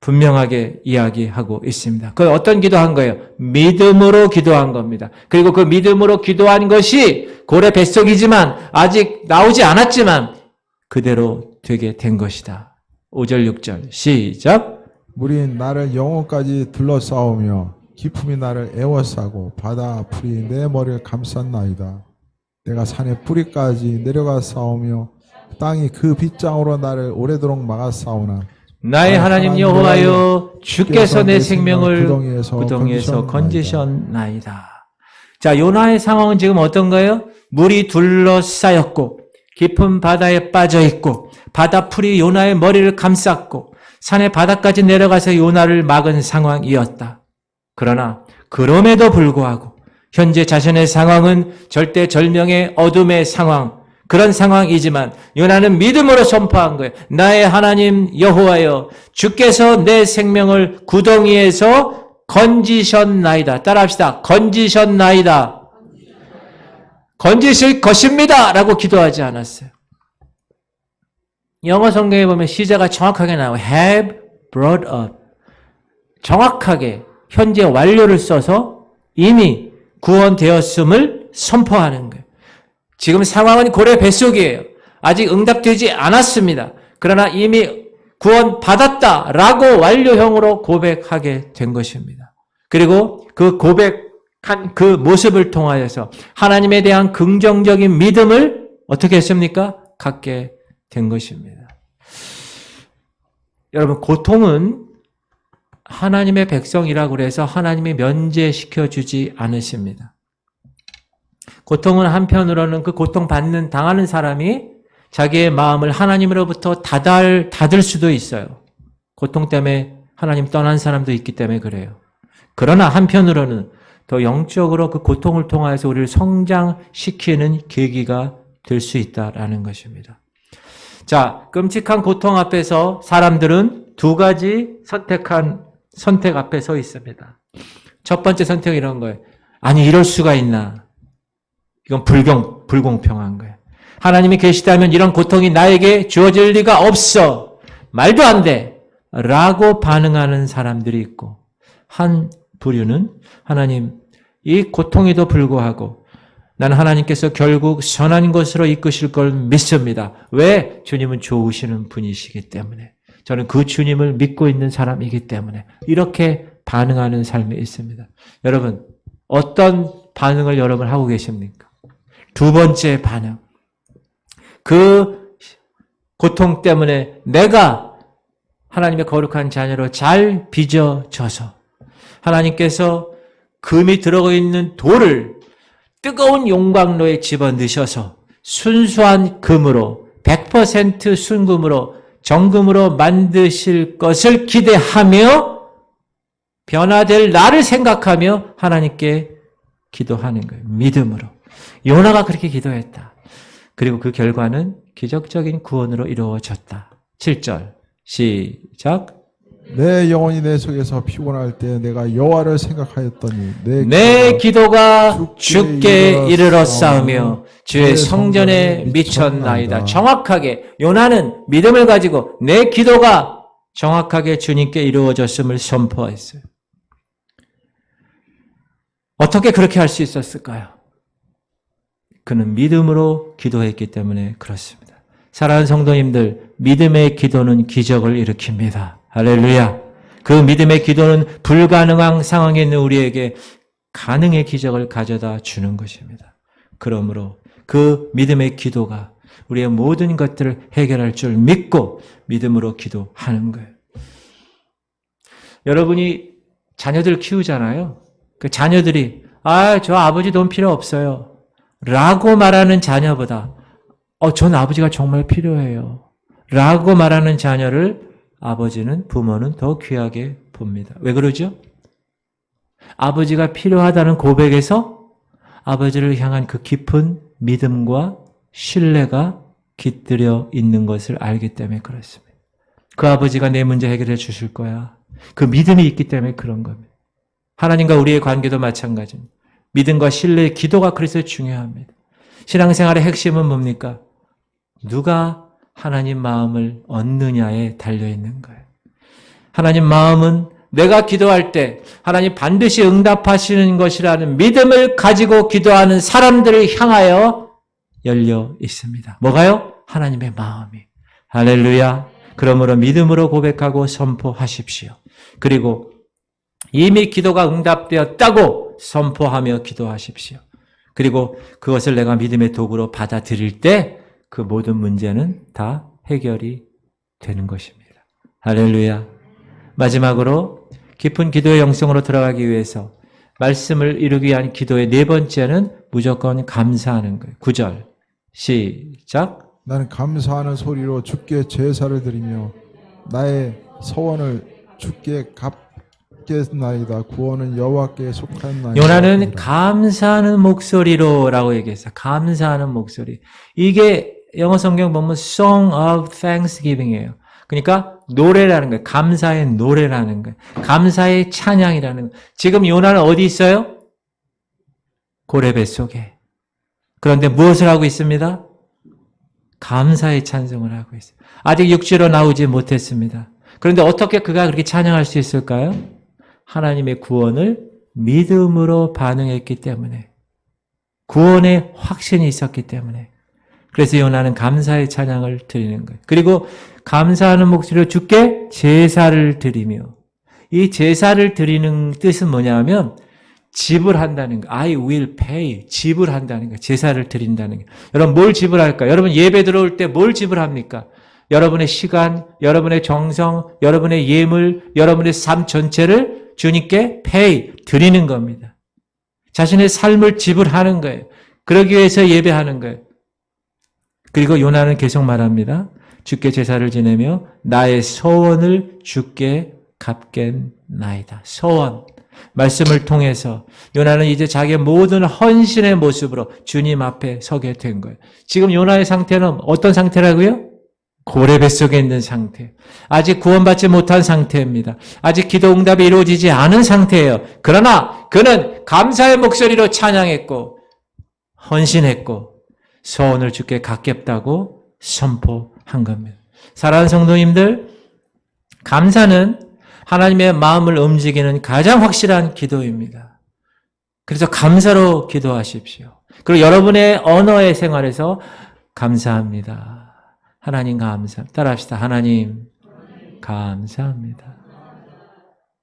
분명하게 이야기하고 있습니다. 그 어떤 기도한 거예요? 믿음으로 기도한 겁니다. 그리고 그 믿음으로 기도한 것이 고래 뱃속이지만 아직 나오지 않았지만 그대로 되게 된 것이다. 5절 6절 시작. 물이 나를 영혼까지 둘러싸우며 기품이 나를 에워싸고 바다 풀이 내 머리를 감쌌나이다. 내가 산의 뿌리까지 내려가 싸우며 땅이 그 빗장으로 나를 오래도록 막아 싸우나 나의 하나님 여호와여 주께서 내 생명을 구덩이에서 건지셨나이다. 자, 요나의 상황은 지금 어떤가요? 물이 둘러싸였고 깊은 바다에 빠져 있고 바다 풀이 요나의 머리를 감쌌고 산의 바닥까지 내려가서 요나를 막은 상황이었다. 그러나 그럼에도 불구하고 현재 자신의 상황은 절대절명의 어둠의 상황, 그런 상황이지만 요나는 믿음으로 선포한 거예요. 나의 하나님 여호와여 주께서 내 생명을 구덩이에서 건지셨나이다. 따라합시다. 건지셨나이다. 건지실 것입니다. 라고 기도하지 않았어요. 영어 성경에 보면 시제가 정확하게 나와요. have brought up. 정확하게 현재 완료를 써서 이미 구원되었음을 선포하는 거예요. 지금 상황은 고래 뱃속이에요. 아직 응답되지 않았습니다. 그러나 이미 구원받았다라고 완료형으로 고백하게 된 것입니다. 그리고 그 고백한 그 모습을 통하여서 하나님에 대한 긍정적인 믿음을 어떻게 했습니까? 갖게 된 것입니다. 여러분, 고통은 하나님의 백성이라고 해서 하나님이 면제시켜 주지 않으십니다. 고통은 한편으로는 그 고통받는 당하는 사람이 자기의 마음을 하나님으로부터 닫을 수도 있어요. 고통 때문에 하나님 떠난 사람도 있기 때문에 그래요. 그러나 한편으로는 더 영적으로 그 고통을 통하여서 우리를 성장시키는 계기가 될 수 있다라는 것입니다. 자, 끔찍한 고통 앞에서 사람들은 두 가지 선택 앞에 서 있습니다. 첫 번째 선택은 이런 거예요. 아니, 이럴 수가 있나? 이건 불공평한 거예요. 하나님이 계시다면 이런 고통이 나에게 주어질 리가 없어. 말도 안 돼. 라고 반응하는 사람들이 있고, 한 부류는 하나님, 이 고통에도 불구하고 나는 하나님께서 결국 선한 것으로 이끄실 걸 믿습니다. 왜? 주님은 좋으시는 분이시기 때문에. 저는 그 주님을 믿고 있는 사람이기 때문에. 이렇게 반응하는 삶이 있습니다. 여러분, 어떤 반응을 여러분 하고 계십니까? 두 번째 반응. 그 고통 때문에 내가 하나님의 거룩한 자녀로 잘 빚어져서 하나님께서 금이 들어가 있는 돌을 뜨거운 용광로에 집어넣으셔서 순수한 금으로 100% 순금으로 정금으로 만드실 것을 기대하며 변화될 나를 생각하며 하나님께 기도하는 거예요. 믿음으로. 요나가 그렇게 기도했다. 그리고 그 결과는 기적적인 구원으로 이루어졌다. 7절 시작. 내 영혼이 내 속에서 피곤할 때 내가 여호와를 생각하였더니 내 기도가 주께 이르러 싸우며 주의 성전에 미쳤나이다. 정확하게 요나는 믿음을 가지고 내 기도가 정확하게 주님께 이루어졌음을 선포했어요. 어떻게 그렇게 할 수 있었을까요? 그는 믿음으로 기도했기 때문에 그렇습니다. 사랑하는 성도님들, 믿음의 기도는 기적을 일으킵니다. 할렐루야. 그 믿음의 기도는 불가능한 상황에 있는 우리에게 가능의 기적을 가져다 주는 것입니다. 그러므로 그 믿음의 기도가 우리의 모든 것들을 해결할 줄 믿고 믿음으로 기도하는 거예요. 여러분이 자녀들 키우잖아요. 그 자녀들이 저 아버지 돈 필요 없어요 라고 말하는 자녀보다 전 아버지가 정말 필요해요 라고 말하는 자녀를 아버지는, 부모는 더 귀하게 봅니다. 왜 그러죠? 아버지가 필요하다는 고백에서 아버지를 향한 그 깊은 믿음과 신뢰가 깃들여 있는 것을 알기 때문에 그렇습니다. 그 아버지가 내 문제 해결해 주실 거야. 그 믿음이 있기 때문에 그런 겁니다. 하나님과 우리의 관계도 마찬가지입니다. 믿음과 신뢰의 기도가 그래서 중요합니다. 신앙생활의 핵심은 뭡니까? 누가 하나님 마음을 얻느냐에 달려있는 거예요. 하나님 마음은 내가 기도할 때 하나님 반드시 응답하시는 것이라는 믿음을 가지고 기도하는 사람들을 향하여 열려 있습니다. 뭐가요? 하나님의 마음이. 할렐루야. 그러므로 믿음으로 고백하고 선포하십시오. 그리고 이미 기도가 응답되었다고 선포하며 기도하십시오. 그리고 그것을 내가 믿음의 도구로 받아들일 때 그 모든 문제는 다 해결이 되는 것입니다. 할렐루야. 마지막으로 깊은 기도의 영성으로 들어가기 위해서 말씀을 이루기 위한 기도의 네 번째는 무조건 감사하는 거예요. 9절 시작. 나는 감사하는 소리로 주께 제사를 드리며 나의 서원을 주께 갚겠나이다. 구원은 여호와께 속하나이다. 요나는 감사하는 목소리로라고 얘기했어요. 감사하는 목소리. 이게 영어 성경 보면 Song of Thanksgiving이에요. 그러니까 노래라는 거예요. 감사의 노래라는 거예요. 감사의 찬양이라는 거예요. 지금 요나는 어디 있어요? 고레배 속에. 그런데 무엇을 하고 있습니다? 감사의 찬송을 하고 있어요. 아직 육지로 나오지 못했습니다. 그런데 어떻게 그가 그렇게 찬양할 수 있을까요? 하나님의 구원을 믿음으로 반응했기 때문에, 구원의 확신이 있었기 때문에. 그래서 요나는 감사의 찬양을 드리는 거예요. 그리고 감사하는 목소리로 주께 제사를 드리며, 이 제사를 드리는 뜻은 뭐냐면 지불한다는 거. I will pay. 지불한다는 거. 제사를 드린다는 거. 여러분 뭘 지불할까? 여러분 예배 들어올 때 뭘 지불합니까? 여러분의 시간, 여러분의 정성, 여러분의 예물, 여러분의 삶 전체를 주님께 pay, 드리는 겁니다. 자신의 삶을 지불하는 거예요. 그러기 위해서 예배하는 거예요. 그리고 요나는 계속 말합니다. 주께 제사를 지내며 나의 소원을 주께 갚겠나이다. 소원. 말씀을 통해서 요나는 이제 자기의 모든 헌신의 모습으로 주님 앞에 서게 된 거예요. 지금 요나의 상태는 어떤 상태라고요? 고레배 속에 있는 상태. 아직 구원받지 못한 상태입니다. 아직 기도 응답이 이루어지지 않은 상태예요. 그러나 그는 감사의 목소리로 찬양했고 헌신했고 소원을 주께 갚겠다고 선포한 겁니다. 사랑하는 성도님들, 감사는 하나님의 마음을 움직이는 가장 확실한 기도입니다. 그래서 감사로 기도하십시오. 그리고 여러분의 언어의 생활에서 감사합니다. 하나님 감사합니다. 따라합시다. 하나님 감사합니다.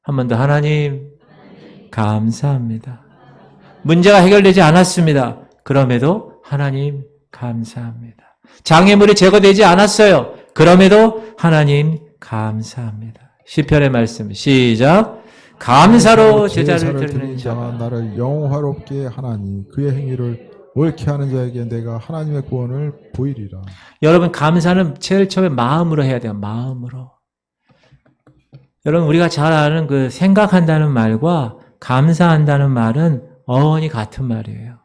한 번 더. 하나님 감사합니다. 문제가 해결되지 않았습니다. 그럼에도 하나님 감사합니다. 장애물이 제거되지 않았어요. 그럼에도 하나님 감사합니다. 시편의 말씀 시작. 감사로 제사를 드리는 자가 나를 영화롭게 하나니 그의 행위를 옳게 하는 자에게 내가 하나님의 구원을 보이리라. 여러분, 감사는 제일 처음에 마음으로 해야 돼요. 마음으로. 여러분, 우리가 잘 아는 그 생각한다는 말과 감사한다는 말은 어원이 같은 말이에요.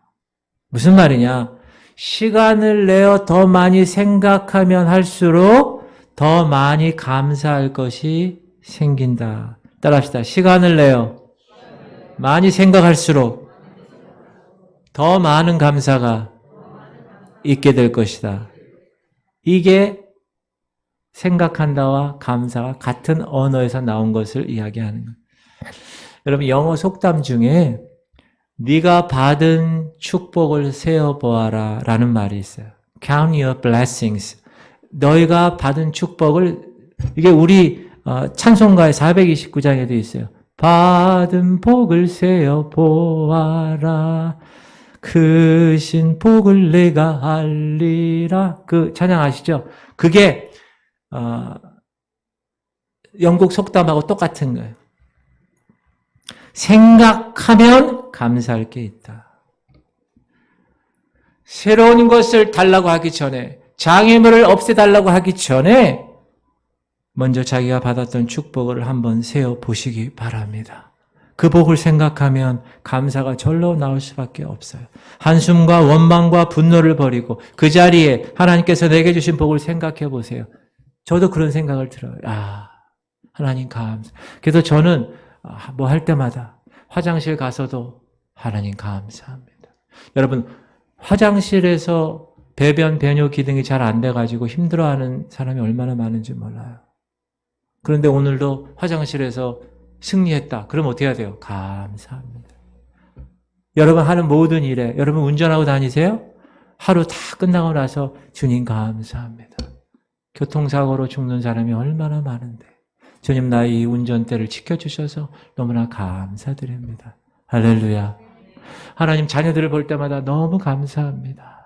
무슨 말이냐? 시간을 내어 더 많이 생각하면 할수록 더 많이 감사할 것이 생긴다. 따라합시다. 시간을 내어 많이 생각할수록 더 많은 감사가 있게 될 것이다. 이게 생각한다와 감사가 같은 언어에서 나온 것을 이야기하는 거예요. 여러분, 영어 속담 중에 네가 받은 축복을 세어보아라 라는 말이 있어요. Count your blessings. 너희가 받은 축복을, 이게 우리 찬송가의 429장에도 있어요. 받은 복을 세어보아라. 크신 복을 내가 알리라. 그 찬양 아시죠? 그게 영국 속담하고 똑같은 거예요. 생각하면 감사할 게 있다. 새로운 것을 달라고 하기 전에, 장애물을 없애달라고 하기 전에 먼저 자기가 받았던 축복을 한번 세어보시기 바랍니다. 그 복을 생각하면 감사가 절로 나올 수밖에 없어요. 한숨과 원망과 분노를 버리고 그 자리에 하나님께서 내게 주신 복을 생각해 보세요. 저도 그런 생각을 들어요. 하나님 감사. 그래서 저는 뭐 할 때마다 화장실 가서도 하나님 감사합니다. 여러분, 화장실에서 배변, 배뇨 기능이 잘 안 돼가지고 힘들어하는 사람이 얼마나 많은지 몰라요. 그런데 오늘도 화장실에서 승리했다. 그럼 어떻게 해야 돼요? 감사합니다. 여러분 하는 모든 일에, 여러분 운전하고 다니세요? 하루 다 끝나고 나서 주님 감사합니다. 교통사고로 죽는 사람이 얼마나 많은데 주님 나의 이 운전대를 지켜주셔서 너무나 감사드립니다. 할렐루야. 하나님 자녀들을 볼 때마다 너무 감사합니다.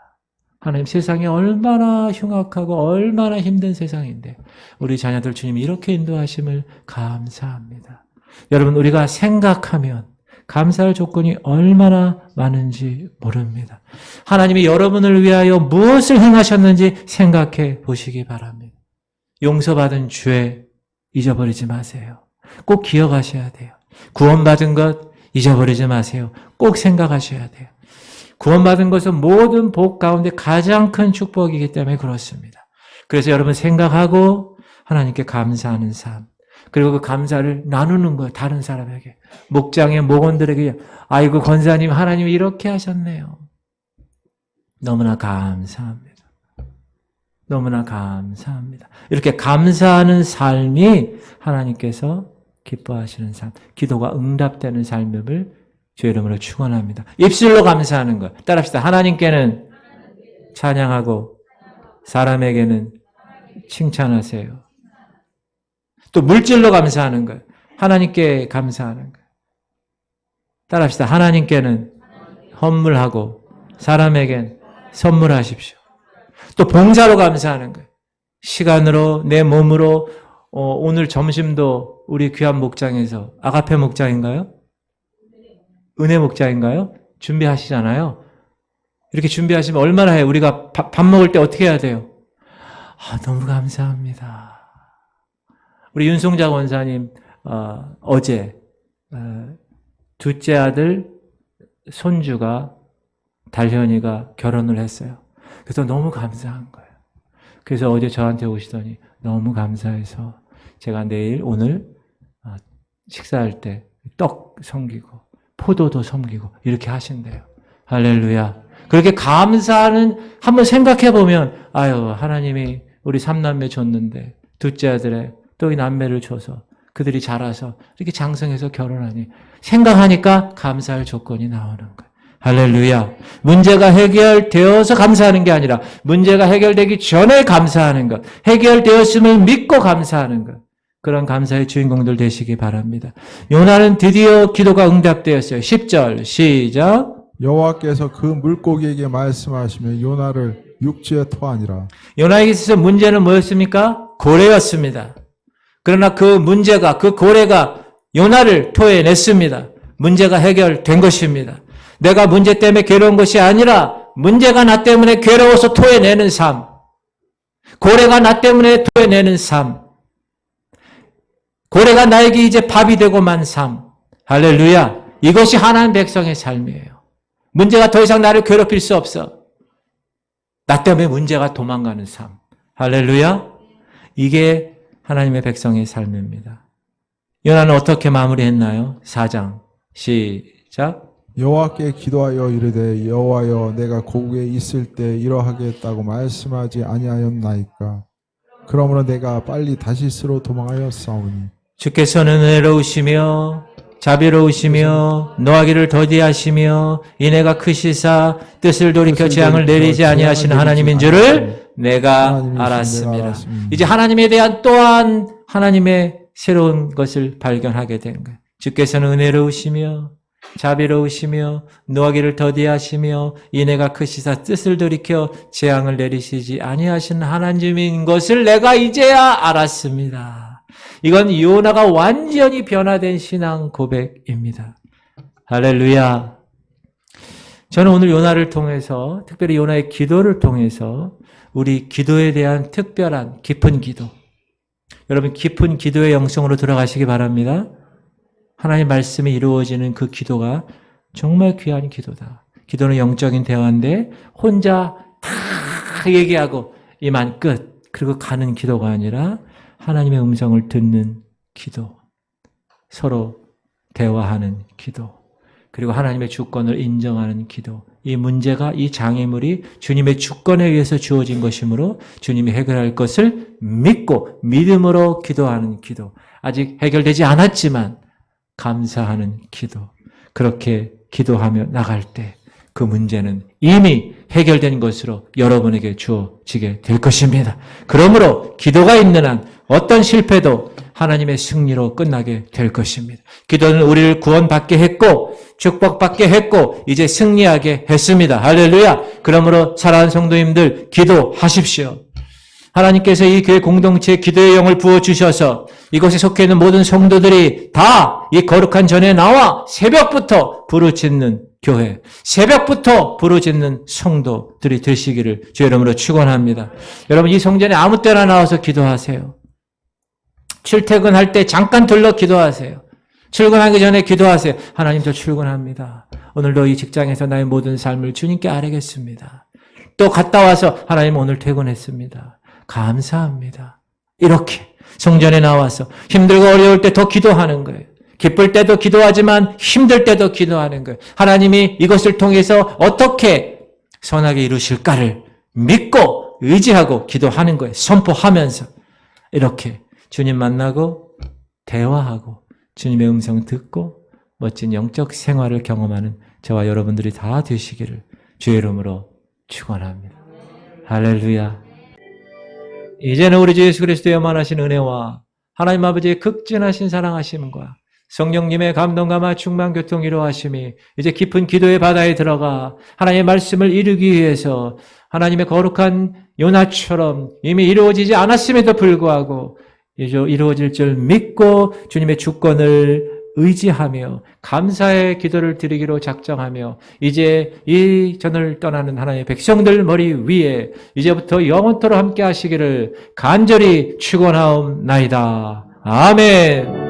하나님 세상이 얼마나 흉악하고 얼마나 힘든 세상인데 우리 자녀들 주님 이렇게 인도하심을 감사합니다. 여러분, 우리가 생각하면 감사할 조건이 얼마나 많은지 모릅니다. 하나님이 여러분을 위하여 무엇을 행하셨는지 생각해 보시기 바랍니다. 용서받은 죄 잊어버리지 마세요. 꼭 기억하셔야 돼요. 구원받은 것 잊어버리지 마세요. 꼭 생각하셔야 돼요. 구원받은 것은 모든 복 가운데 가장 큰 축복이기 때문에 그렇습니다. 그래서 여러분 생각하고 하나님께 감사하는 삶, 그리고 그 감사를 나누는 거예요. 다른 사람에게. 목장의 목원들에게 아이고 권사님 하나님이 이렇게 하셨네요. 너무나 감사합니다. 너무나 감사합니다. 이렇게 감사하는 삶이 하나님께서 기뻐하시는 삶, 기도가 응답되는 삶임을 주의 이름으로 축원합니다. 입술로 감사하는 것. 따라합시다. 하나님께는 찬양하고 사람에게는 칭찬하세요. 또 물질로 감사하는 것. 하나님께 감사하는 것. 따라합시다. 하나님께는 헌물하고 사람에겐 선물하십시오. 또 봉사로 감사하는 거예요. 시간으로, 내 몸으로. 오늘 점심도 우리 귀한 목장에서, 아가페 목장인가요? 은혜 목장인가요? 준비하시잖아요. 이렇게 준비하시면 얼마나 해요? 우리가 밥 먹을 때 어떻게 해야 돼요? 너무 감사합니다. 우리 윤송자 원사님 어제 둘째 아들 손주가 달현이가 결혼을 했어요. 그래서 너무 감사한 거예요. 그래서 어제 저한테 오시더니 너무 감사해서 제가 오늘 식사할 때 떡 섬기고 포도도 섬기고 이렇게 하신대요. 할렐루야. 그렇게 감사하는, 한번 생각해 보면 하나님이 우리 삼남매 줬는데 둘째 아들에 또 이 남매를 줘서 그들이 자라서 이렇게 장성해서 결혼하니 생각하니까 감사할 조건이 나오는 거예요. 할렐루야. 문제가 해결되어서 감사하는 게 아니라 문제가 해결되기 전에 감사하는 것, 해결되었음을 믿고 감사하는 것, 그런 감사의 주인공들 되시기 바랍니다. 요나는 드디어 기도가 응답되었어요. 10절 시작. 여호와께서 그 물고기에게 말씀하시며 요나를 육지에 토하니라. 요나에게 있어서 문제는 뭐였습니까? 고래였습니다. 그러나 그 문제가, 그 고래가 요나를 토해냈습니다. 문제가 해결된 것입니다. 내가 문제 때문에 괴로운 것이 아니라 문제가 나 때문에 괴로워서 토해내는 삶, 고래가 나 때문에 토해내는 삶, 고래가 나에게 이제 밥이 되고 만 삶. 할렐루야. 이것이 하나님 백성의 삶이에요. 문제가 더 이상 나를 괴롭힐 수 없어. 나 때문에 문제가 도망가는 삶. 할렐루야. 이게 하나님의 백성의 삶입니다. 요나는 어떻게 마무리했나요? 4장 시작. 여호와께 기도하여 이르되 여호와여 내가 고국에 있을 때 이러하겠다고 말씀하지 아니하였나이까. 그러므로 내가 빨리 다시스로 도망하였사오니 주께서는 은혜로우시며 자비로우시며 노하기를 더디하시며 인애가 크시사 뜻을 돌이켜 재앙을 내리지 아니하시는 하나님인 줄을 내가 알았습니다. 이제 하나님에 대한 또한 하나님의 새로운 것을 발견하게 된 거예요. 주께서는 은혜로우시며 자비로우시며 노하기를 더디하시며 인애가 크시사 뜻을 돌이켜 재앙을 내리시지 아니하시는 하나님인 것을 내가 이제야 알았습니다. 이건 요나가 완전히 변화된 신앙 고백입니다. 할렐루야. 저는 오늘 요나를 통해서, 특별히 요나의 기도를 통해서 우리 기도에 대한 특별한 깊은 기도, 여러분 깊은 기도의 영성으로 들어가시기 바랍니다. 하나님 말씀이 이루어지는 그 기도가 정말 귀한 기도다. 기도는 영적인 대화인데 혼자 다 얘기하고 이만 끝, 그리고 가는 기도가 아니라 하나님의 음성을 듣는 기도, 서로 대화하는 기도, 그리고 하나님의 주권을 인정하는 기도. 이 문제가, 이 장애물이 주님의 주권에 의해서 주어진 것이므로 주님이 해결할 것을 믿고 믿음으로 기도하는 기도. 아직 해결되지 않았지만 감사하는 기도. 그렇게 기도하며 나갈 때 그 문제는 이미 해결된 것으로 여러분에게 주어지게 될 것입니다. 그러므로 기도가 있는 한 어떤 실패도 하나님의 승리로 끝나게 될 것입니다. 기도는 우리를 구원받게 했고 축복받게 했고 이제 승리하게 했습니다. 할렐루야. 그러므로 사랑하는 성도님들 기도하십시오. 하나님께서 이 교회 공동체에 기도의 영을 부어주셔서 이곳에 속해 있는 모든 성도들이 다 이 거룩한 전에 나와 새벽부터 부르짖는 교회, 새벽부터 부르짖는 성도들이 되시기를 주의 이름으로 축원합니다. 여러분 이 성전에 아무 때나 나와서 기도하세요. 출퇴근할 때 잠깐 들러 기도하세요. 출근하기 전에 기도하세요. 하나님 저 출근합니다. 오늘도 이 직장에서 나의 모든 삶을 주님께 아뢰겠습니다. 또 갔다 와서 하나님 오늘 퇴근했습니다. 감사합니다. 이렇게 성전에 나와서 힘들고 어려울 때 더 기도하는 거예요. 기쁠 때도 기도하지만 힘들 때도 기도하는 거예요. 하나님이 이것을 통해서 어떻게 선하게 이루실까를 믿고 의지하고 기도하는 거예요. 선포하면서 이렇게 주님 만나고 대화하고 주님의 음성 듣고 멋진 영적 생활을 경험하는 저와 여러분들이 다 되시기를 주의 이름으로 축원합니다. 할렐루야. 이제는 우리 주 예수 그리스도의 영원하신 은혜와 하나님 아버지의 극진하신 사랑하심과 성령님의 감동감화 충만 교통 이루하심이 이제 깊은 기도의 바다에 들어가 하나님의 말씀을 이루기 위해서 하나님의 거룩한 요나처럼 이미 이루어지지 않았음에도 불구하고 이제 이루어질 줄 믿고 주님의 주권을 의지하며 감사의 기도를 드리기로 작정하며 이제 이 전을 떠나는 하나님의 백성들 머리 위에 이제부터 영원토록 함께 하시기를 간절히 축원하옵나이다. 아멘.